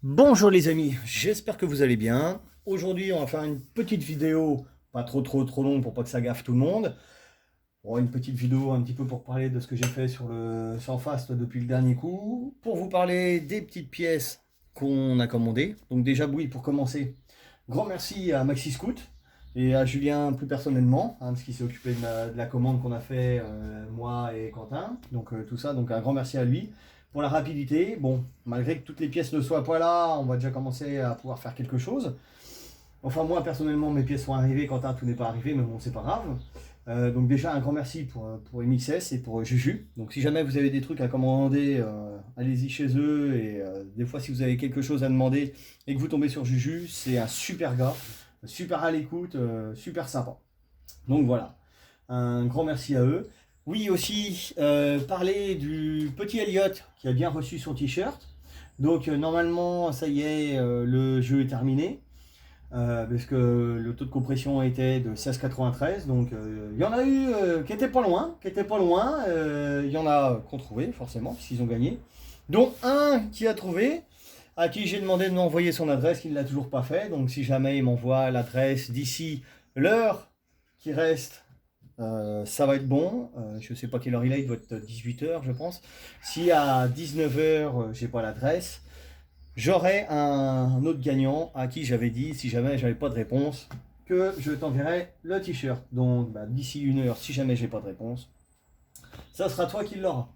Bonjour les amis, j'espère que vous allez bien. Aujourd'hui, on va faire une petite vidéo, pas trop longue pour pas que ça gaffe tout le monde. Bon, une petite vidéo un petit peu pour parler de ce que j'ai fait sur le Surfast depuis le dernier coup, pour vous parler des petites pièces qu'on a commandées. Donc déjà, oui, pour commencer, grand merci à Maxi Scoot et à Julien plus personnellement, parce qu'il s'est occupé de la commande qu'on a fait, moi et Quentin. Donc tout ça, donc un grand merci à lui. Pour la rapidité, bon, malgré que toutes les pièces ne soient pas là, on va déjà commencer à pouvoir faire quelque chose. Enfin, moi, personnellement, mes pièces sont arrivées. Quentin, tout n'est pas arrivé, mais bon, c'est pas grave. Donc déjà, un grand merci pour MXS et pour Juju. Donc si jamais vous avez des trucs à commander, allez-y chez eux. Et des fois, si vous avez quelque chose à demander et que vous tombez sur Juju, c'est un super gars, super à l'écoute, super sympa. Donc voilà, un grand merci à eux. Oui, aussi, parler du petit Elliot qui a bien reçu son t-shirt. Donc normalement, ça y est, le jeu est terminé. Parce que le taux de compression était de 16,93. Donc il y en a eu qui étaient pas loin, il y en a qui ont trouvé, forcément, puisqu'ils ont gagné. Dont un qui a trouvé, à qui j'ai demandé de m'envoyer son adresse, qu'il ne l'a toujours pas fait. Donc si jamais il m'envoie l'adresse d'ici l'heure qui reste, ça va être bon. Je ne sais pas quelle heure il doit être 18 h, je pense. Si à 19 h, j'ai pas l'adresse, j'aurai un autre gagnant à qui j'avais dit, si jamais j'avais pas de réponse, que je t'enverrai le t-shirt. Donc d'ici 1 heure, si jamais j'ai pas de réponse, ça sera toi qui l'auras.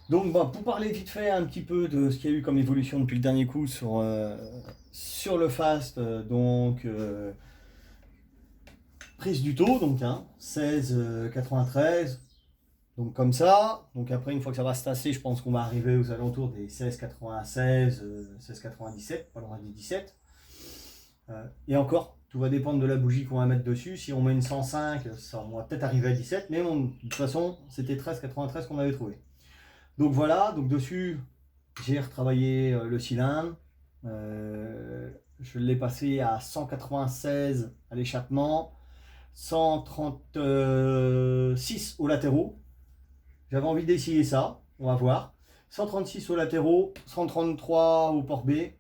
Donc pour parler vite fait un petit peu de ce qu'il y a eu comme évolution depuis le dernier coup sur le fast, prise du taux, donc 16,93. Donc comme ça, donc après une fois que ça va se tasser, je pense qu'on va arriver aux alentours des 16,96, 16,97, pas loin des 17. Et encore, tout va dépendre de la bougie qu'on va mettre dessus. Si on met une 105, ça, on va peut-être arriver à 17, mais bon, de toute façon, c'était 13,93 qu'on avait trouvé. Donc voilà, donc dessus, j'ai retravaillé le cylindre. Je l'ai passé à 196 à l'échappement, 136 aux latéraux. J'avais envie d'essayer ça, on va voir. 136 aux latéraux, 133 au port B.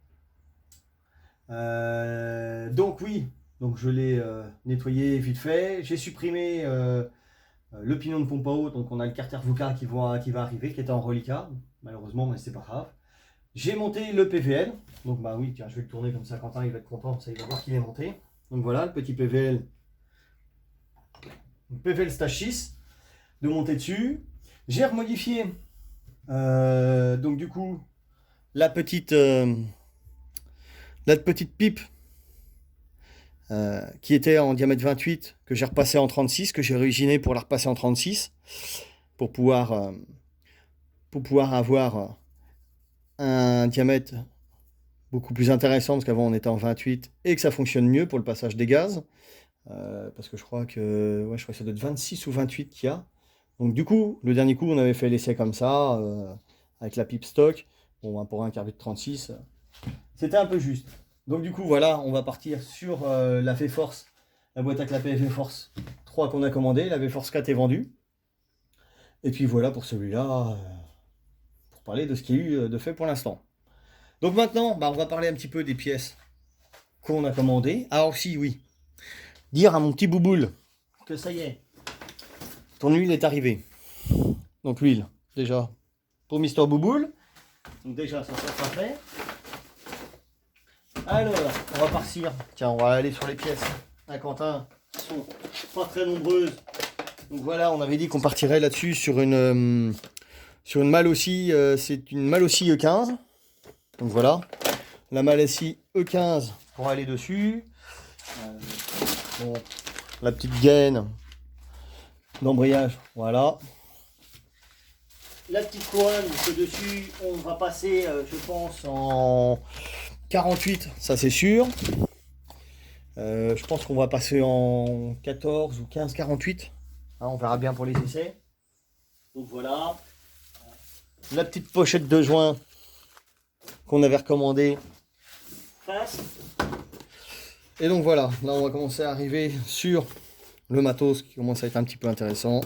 Donc oui, donc je l'ai nettoyé vite fait. J'ai supprimé le pignon de pompe à eau, donc on a le carter VUCA qui va arriver, qui était en reliquat, malheureusement, mais c'est pas grave. J'ai monté le PVL, donc bah oui, tiens, je vais le tourner comme ça, Quentin il va être content, ça il va voir qu'il est monté. Donc voilà, le petit PVL, PVL Stage 6, de monter dessus. J'ai remodifié, donc du coup, la petite, euh, la petite pipe qui était en diamètre 28, que j'ai repassé en 36, que j'ai originé pour la repasser en 36, pour pouvoir, euh, pour pouvoir avoir un diamètre beaucoup plus intéressant, parce qu'avant on était en 28, et que ça fonctionne mieux pour le passage des gaz. Parce que je crois que ça doit être 26 ou 28 qu'il y a. Donc du coup, le dernier coup, on avait fait l'essai comme ça, avec la pipe stock. Bon, pour un carbu de 36, c'était un peu juste. Donc du coup, voilà, on va partir sur la V-Force, la boîte à clapet V-Force 3 qu'on a commandé. La V-Force 4 est vendue. Et puis voilà pour celui-là, pour parler de ce qu'il y a eu de fait pour l'instant. Donc maintenant, on va parler un petit peu des pièces qu'on a commandées. Ah aussi, oui, dire à mon petit bouboule que ça y est, ton huile est arrivée. Donc l'huile, déjà, pour Mister Bouboule. Donc déjà, ça sera fait. Alors, on va partir. Tiens, on va aller sur les pièces à Quentin, qui sont pas très nombreuses. Donc voilà, on avait dit qu'on partirait là-dessus sur une malle aussi. C'est une malle aussi E15. Donc voilà, la malle aussi E15 pour aller dessus. Euh, bon, la petite gaine d'embrayage, voilà. La petite couronne, que dessus, on va passer, je pense, en 48, ça c'est sûr. Je pense qu'on va passer en 14 ou 15, 48. Hein, on verra bien pour les essais. Donc voilà. La petite pochette de joint qu'on avait recommandée. Face. Et donc voilà, là on va commencer à arriver sur le matos qui commence à être un petit peu intéressant.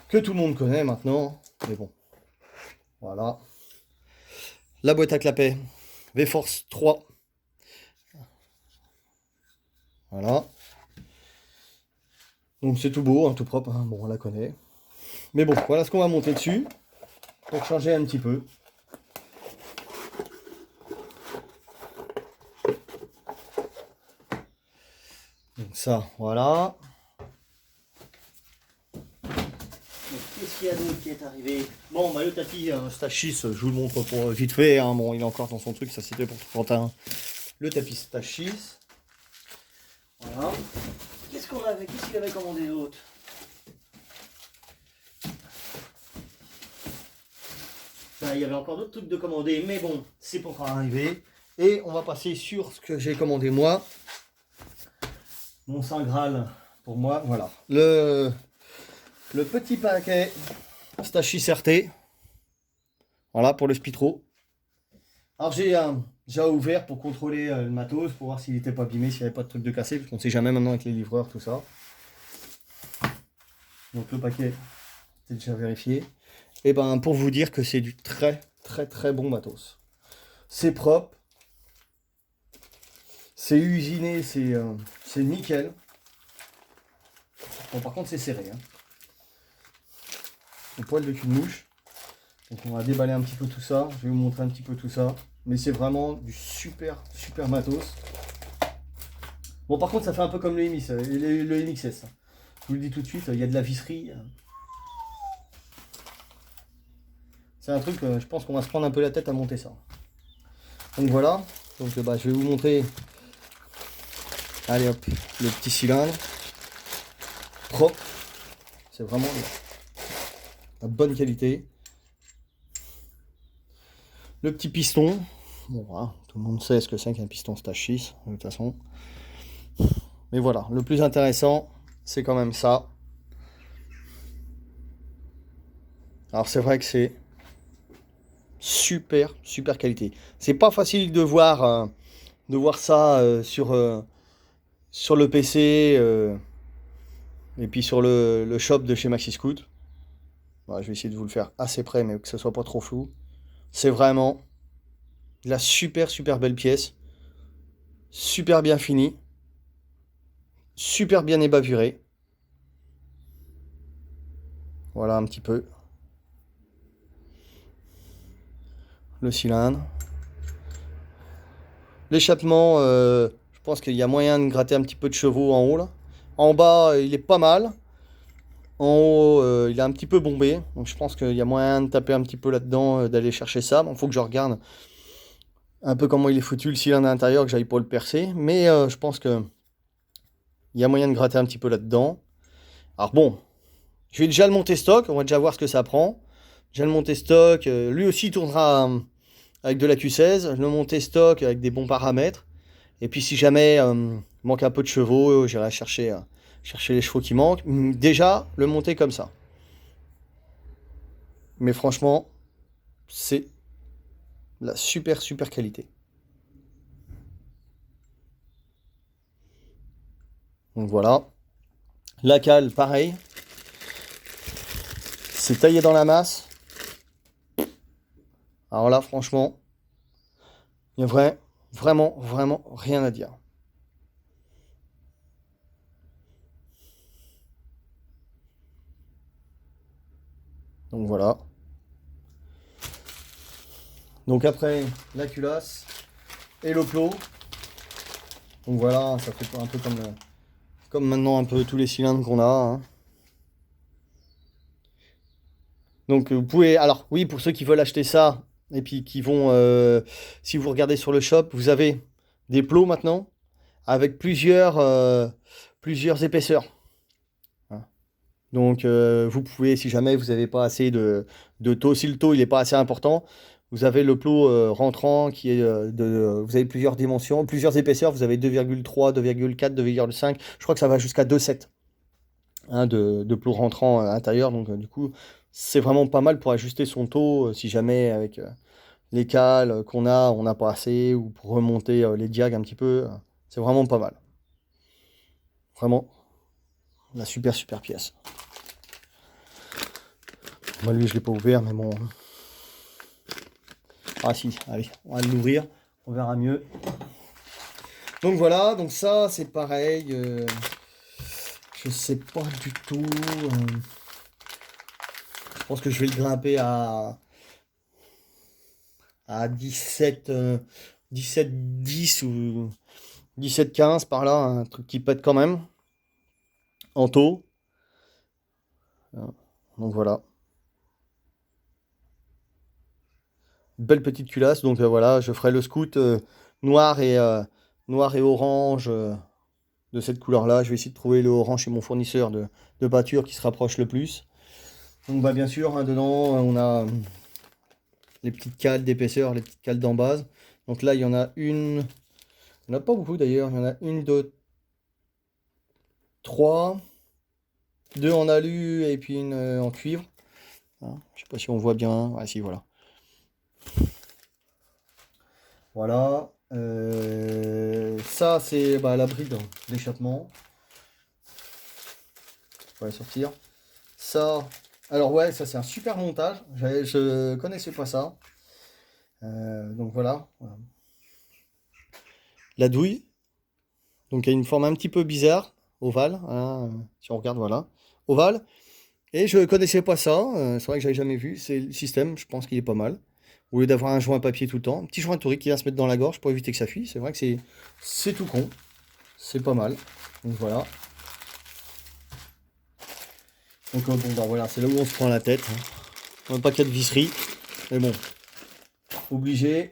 Que tout le monde connaît maintenant. Mais bon. Voilà. la boîte à clapet V-Force 3. Voilà. Donc c'est tout beau, hein, tout propre, hein. Bon, on la connaît. Mais bon, voilà ce qu'on va monter dessus pour changer un petit peu. Donc ça, voilà. Qu'est-ce qu'il y a d'autre qui est arrivé? Bon, bah, le tapis Stachys, je vous le montre pour vite fait, hein. Bon, il est encore dans son truc, ça c'était pour Quentin. Le tapis Stachys. Voilà. Qu'est-ce qu'on avait? Qu'est-ce qu'il avait commandé d'autre? Il y avait encore d'autres trucs de commander, mais bon, c'est pas encore arrivé. Et on va passer sur ce que j'ai commandé moi. Mon Saint Graal pour moi, voilà. Le petit paquet Stachys RT. Voilà, pour le Spitro. Alors j'ai déjà ouvert pour contrôler le matos, pour voir s'il n'était pas abîmé, s'il n'y avait pas de truc de cassé, parce qu'on ne sait jamais maintenant avec les livreurs, tout ça. Donc le paquet, c'est déjà vérifié. Et ben pour vous dire que c'est du très bon matos. C'est propre. C'est usiné, c'est nickel. Bon, par contre c'est serré. Hein. Le poil de cul de mouche. Donc on va déballer un petit peu tout ça. Je vais vous montrer un petit peu tout ça. Mais c'est vraiment du super matos. Bon, par contre ça fait un peu comme le MXS. Je vous le dis tout de suite, il y a de la visserie. C'est un truc, je pense qu'on va se prendre un peu la tête à monter ça. Donc voilà, donc bah, je vais vous montrer, allez hop, le petit cylindre, propre, c'est vraiment la bonne qualité. Le petit piston, bon voilà, tout le monde sait ce que c'est qu'un piston Stachys, de toute façon. Mais voilà, le plus intéressant, c'est quand même ça. Alors c'est vrai que c'est super qualité. C'est pas facile de voir ça sur le PC et puis sur le shop de chez Maxi Scoot. Voilà, je vais essayer de vous le faire assez près, mais que ce soit pas trop flou. C'est vraiment de la super belle pièce, super bien finie, super bien ébavurée. Voilà un petit peu le cylindre. L'échappement, je pense qu'il y a moyen de gratter un petit peu de chevaux en haut là. En bas, il est pas mal. En haut, il est un petit peu bombé. Donc je pense qu'il y a moyen de taper un petit peu là-dedans, d'aller chercher ça. Bon, faut que je regarde un peu comment il est foutu le cylindre à l'intérieur, que j'aille pas le percer. Mais je pense que il y a moyen de gratter un petit peu là-dedans. Alors bon, je vais déjà le monter stock. On va déjà voir ce que ça prend. Déjà le monter stock. Lui aussi tournera avec de la Q16. Le monter stock avec des bons paramètres. Et puis si jamais il manque un peu de chevaux, j'irai chercher les chevaux qui manquent. Déjà, le monter comme ça. Mais franchement, c'est la super qualité. Donc voilà. La cale, pareil. C'est taillé dans la masse. Alors là, franchement, il y a vraiment rien à dire. Donc voilà. Donc après, la culasse et le plot. Donc voilà, ça fait un peu comme maintenant un peu tous les cylindres qu'on a. Hein. Donc vous pouvez, alors oui, pour ceux qui veulent acheter ça, et puis qui vont, si vous regardez sur le shop, vous avez des plots maintenant, avec plusieurs épaisseurs. Donc vous pouvez, si jamais vous n'avez pas assez de taux, si le taux il n'est pas assez important, vous avez le plot rentrant qui est vous avez plusieurs dimensions, plusieurs épaisseurs, vous avez 2,3, 2,4, 2,5, je crois que ça va jusqu'à 2,7 hein, de plot rentrant à l'intérieur, donc du coup c'est vraiment pas mal pour ajuster son taux si jamais avec les cales qu'on a, on n'a pas assez, ou pour remonter les diags un petit peu, c'est vraiment pas mal. Vraiment la super pièce. Moi lui je l'ai pas ouvert mais bon. Ah si, allez, on va l'ouvrir, on verra mieux. Donc voilà, donc ça c'est pareil. Je sais pas du tout. Je pense que je vais le grimper à 17, 10 ou 17-15 par là, un truc qui pète quand même, en taux. Donc voilà. Belle petite culasse, donc voilà, je ferai le scout noir et orange de cette couleur-là. Je vais essayer de trouver le orange chez mon fournisseur de pâture qui se rapproche le plus. Donc bah bien sûr, hein, dedans on a les petites cales d'épaisseur, les petites cales d'embase. Donc là il y en a une, il n'y en a pas beaucoup d'ailleurs, il y en a une, deux, trois, deux en alu et puis une en cuivre. Hein, je sais pas si on voit bien, ah si voilà. Voilà. Ça, c'est bah, la bride d'échappement. On va la sortir. Ça, alors ouais, ça c'est un super montage. Je connaissais pas ça. Donc voilà. La douille. Donc il y a une forme un petit peu bizarre, ovale. Hein, si on regarde, voilà. Ovale. Et je connaissais pas ça. C'est vrai que j'avais jamais vu. C'est le système, je pense qu'il est pas mal. Au lieu d'avoir un joint papier tout le temps, un petit joint torique qui vient se mettre dans la gorge pour éviter que ça fuit. C'est vrai que c'est tout con. C'est pas mal. Donc voilà. Donc bon bah voilà, c'est là où on se prend la tête. Hein. Un paquet de visserie. Mais bon. Obligé.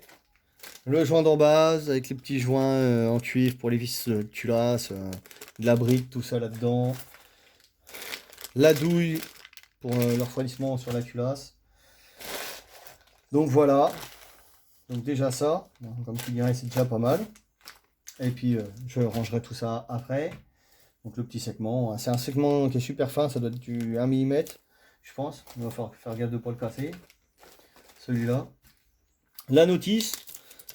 Le joint d'embase avec les petits joints en cuivre pour les vis de culasse. De la brique, tout ça là-dedans. La douille pour le refroidissement sur la culasse. Donc voilà. Donc déjà ça, comme tu dirais, c'est déjà pas mal. Et puis je rangerai tout ça après. Donc le petit segment, c'est un segment qui est super fin, ça doit être du 1 mm, je pense. Il va falloir faire gaffe de ne pas le casser. Celui-là. La notice.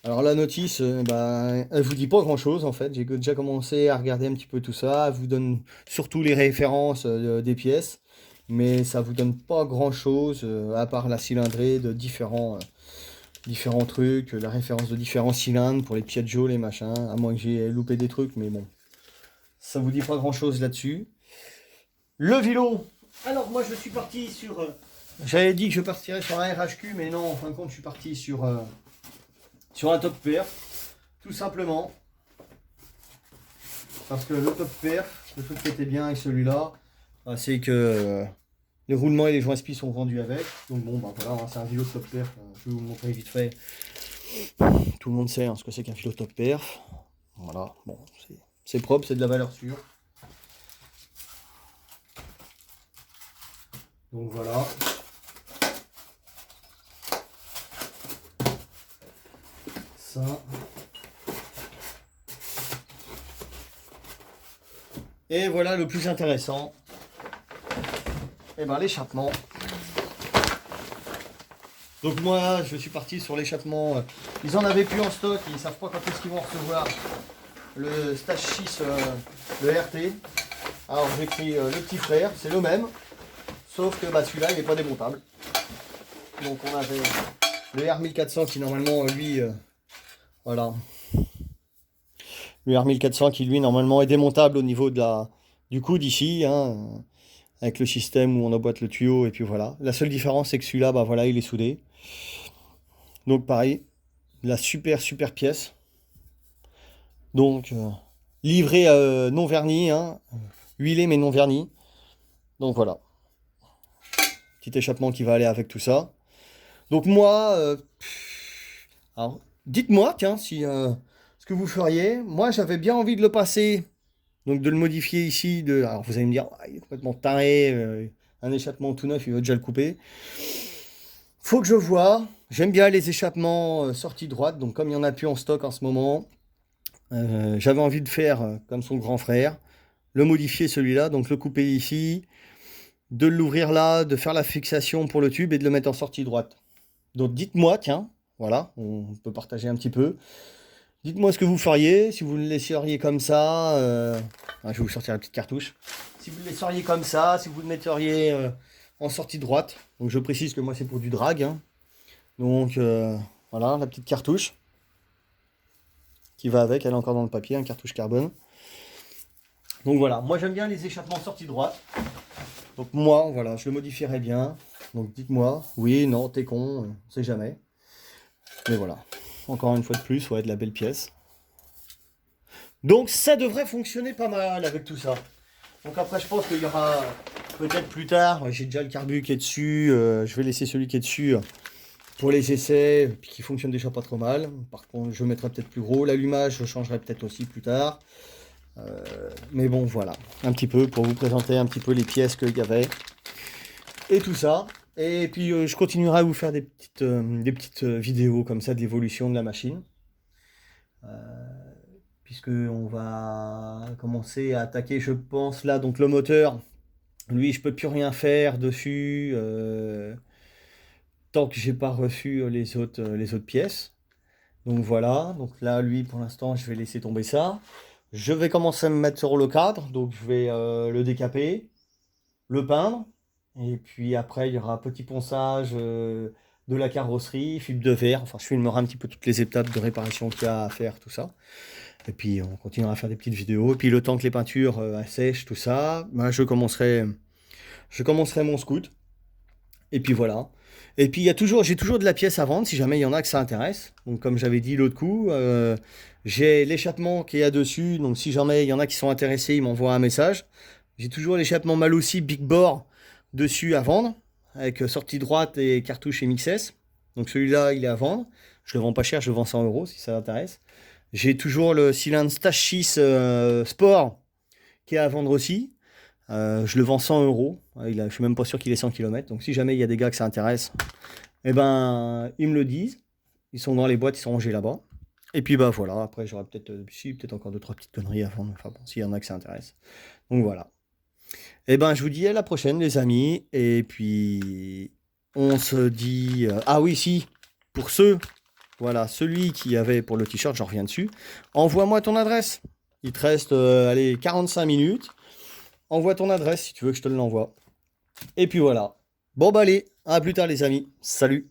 Alors la notice, elle vous dit pas grand chose en fait. J'ai déjà commencé à regarder un petit peu tout ça. Elle vous donne surtout les références des pièces. Mais ça vous donne pas grand chose à part la cylindrée de différents trucs, la référence de différents cylindres pour les Piaggio, les machins, à moins que j'ai loupé des trucs, mais bon, ça vous dit pas grand chose là-dessus. Le vélo, alors moi je suis parti sur, j'avais dit que je partirais sur un RHQ, mais non, en fin de compte je suis parti sur un top perf, tout simplement, parce que le top perf, le truc qui était bien avec celui-là, c'est que les roulements et les joints spi sont vendus avec. Donc bon, bah voilà, c'est un vélo top perf. Je vais vous montrer vite fait. Tout le monde sait ce que c'est qu'un vélo top perf. Voilà, bon, c'est propre, c'est de la valeur sûre. Donc voilà. Ça. Et voilà le plus intéressant. Et ben l'échappement. Donc moi je suis parti sur l'échappement. Ils en avaient plus en stock, ils ne savent pas quand est-ce qu'ils vont recevoir le Stage 6 de RT. Alors j'ai pris le petit frère, c'est le même, sauf que celui-là il n'est pas démontable. Donc on avait le R1400 qui normalement lui voilà. Le R1400 qui lui normalement est démontable au niveau du coude ici, hein, avec le système où on emboîte le tuyau et puis voilà. La seule différence c'est que celui-là voilà, il est soudé. Donc pareil, la super pièce. Donc livré non verni, hein, huilé mais non verni. Donc voilà. Petit échappement qui va aller avec tout ça. Donc moi, alors dites-moi tiens si ce que vous feriez. Moi j'avais bien envie de le passer, donc de le modifier ici. Alors vous allez me dire, il est complètement taré, un échappement tout neuf, il va déjà le couper. Faut que je vois. J'aime bien les échappements sortie droite, donc comme il n'y en a plus en stock en ce moment, j'avais envie de faire comme son grand frère, le modifier celui-là, donc le couper ici, de l'ouvrir là, de faire la fixation pour le tube et de le mettre en sortie droite. Donc dites-moi, tiens, voilà, on peut partager un petit peu. Dites-moi ce que vous feriez, si vous le laisseriez comme ça, je vais vous sortir la petite cartouche. Si vous le laisseriez comme ça, si vous le metteriez en sortie droite. Donc je précise que moi c'est pour du drag, hein. Donc Voilà, la petite cartouche qui va avec, elle est encore dans le papier, un cartouche carbone. Donc voilà, moi j'aime bien les échappements sortie droite. Donc moi, voilà, je le modifierai bien. Donc dites-moi, oui, non, t'es con, on sait jamais. Mais voilà, encore une fois de plus, ouais, de la belle pièce. Donc ça devrait fonctionner pas mal avec tout ça. Donc après, je pense qu'il y aura peut-être plus tard, j'ai déjà le carbu qui est dessus, je vais laisser celui qui est dessus pour les essais, puis qui fonctionne déjà pas trop mal. Par contre, je mettrai peut-être plus gros. L'allumage, je changerai peut-être aussi plus tard. Mais bon, voilà, un petit peu pour vous présenter un petit peu les pièces qu'il y avait et tout ça. Et puis je continuerai à vous faire des petites vidéos comme ça d'évolution de la machine. Puisque on va commencer à attaquer, je pense, là, donc le moteur, lui, je peux plus rien faire dessus tant que j'ai pas reçu les autres pièces. Donc voilà, donc là, lui, pour l'instant, je vais laisser tomber ça. Je vais commencer à me mettre sur le cadre, donc je vais le décaper, le peindre, et puis après, il y aura un petit ponçage de la carrosserie, fibre de verre, enfin, je filmerai un petit peu toutes les étapes de réparation qu'il y a à faire, tout ça. Et puis, on continuera à faire des petites vidéos, et puis le temps que les peintures sèchent, tout ça, ben, je commencerai mon scoot, et puis voilà. Et puis j'ai toujours de la pièce à vendre si jamais il y en a que ça intéresse. Donc comme j'avais dit l'autre coup, j'ai l'échappement qui est là dessus. Donc si jamais il y en a qui sont intéressés, ils m'envoient un message. J'ai toujours l'échappement Malossi Big Bore dessus à vendre, avec sortie droite et cartouche MXS. Donc celui-là, il est à vendre. Je le vends pas cher, je le vends 100 € si ça t'intéresse. J'ai toujours le cylindre Stachis Sport qui est à vendre aussi. Je le vends 100 €. Je suis même pas sûr qu'il ait 100 km. Donc si jamais il y a des gars que ça intéresse, eh ben, ils me le disent. Ils sont dans les boîtes, ils sont rangés là-bas. Et puis bah voilà, après j'aurai peut-être peut-être encore 2 3 petites conneries à vendre. Enfin bon, s'il y en a que ça intéresse. Donc voilà. Et ben je vous dis à la prochaine les amis. Et puis on se dit. Ah oui, si, pour ceux, voilà, celui qui avait pour le t-shirt, j'en reviens dessus. Envoie-moi ton adresse. Il te reste allez, 45 minutes. Envoie ton adresse si tu veux que je te l'envoie. Et puis voilà. Bon bah allez, à plus tard les amis. Salut.